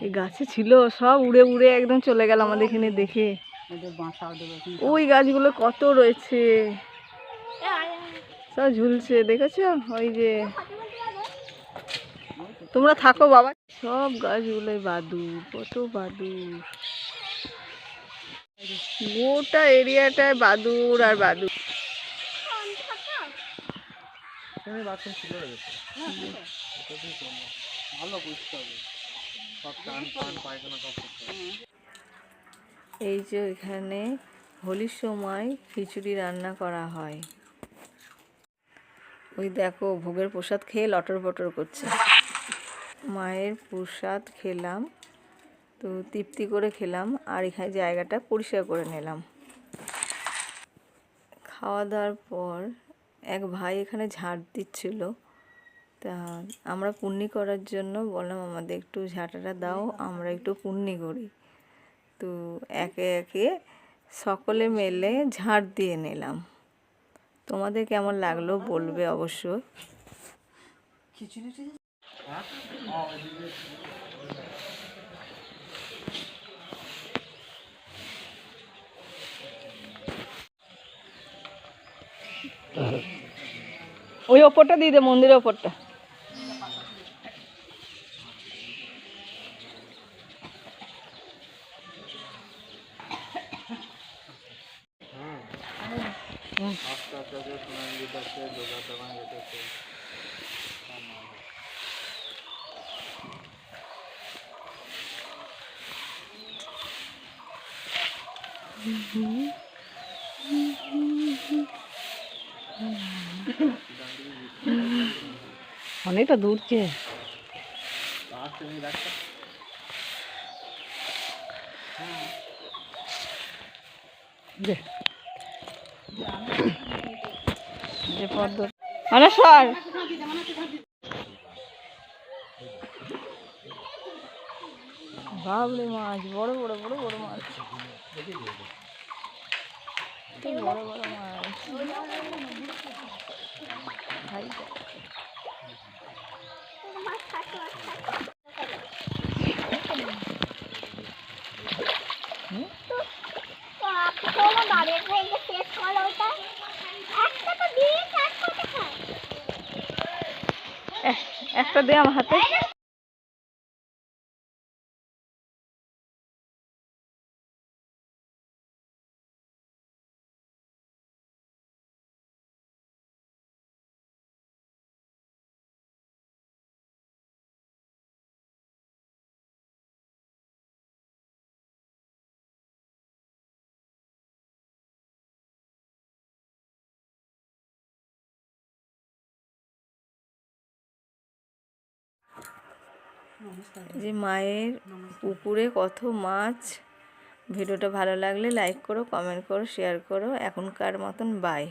এই গাছে ছিল সব উড়ে উড়ে একদম চলে গেল আমাদের এখানে দেখে। ওই গাছগুলো কত রয়েছে, সব ঝুলছে দেখেছো? ওই যে তোমরা থাকো বাবা। সব গাছগুলোই বাদুর, কত বাদুর, গোটা এরিয়াটায় বাদুর আর বাদুর। এই যে এখানে হোলির সময় খিচুড়ি রান্না করা হয়। ওই দেখো ভোগের প্রসাদ খেয়ে লটর পটর করছে। মায়ের প্রসাদ খেলাম, তো তৃপ্তি করে খেলাম, আর এখানে জায়গাটা পরিষ্কার করে নিলাম। খাওয়া দাওয়ার পর এক ভাই এখানে ঝাড় দিচ্ছিল, তা আমরা পুণ্যি করার জন্য বললাম আমাদের একটু ঝাঁটাটা দাও, আমরা একটু পুণ্যি করি। তো একে একে সকলে মিলে ঝাড় দিয়ে নিলাম। তোমাদের কেমন লাগলো বলবে অবশ্য। ওই ওপরটা দিয়ে দে, মন্দিরের ওপরটা। অনেকটা দূর যে পদ্ধতি অনেশ্বর ভাবলে মাছ, বড় বড় বড় বড় মাছ, বড় বড় মাছ। একটা দে আমার হাতে। যে মায়ের পুকুরে কত মাছ। ভিডিওটা ভালো লাগলে লাইক করো, কমেন্ট করো, শেয়ার করো। এখনকার মতন বাই।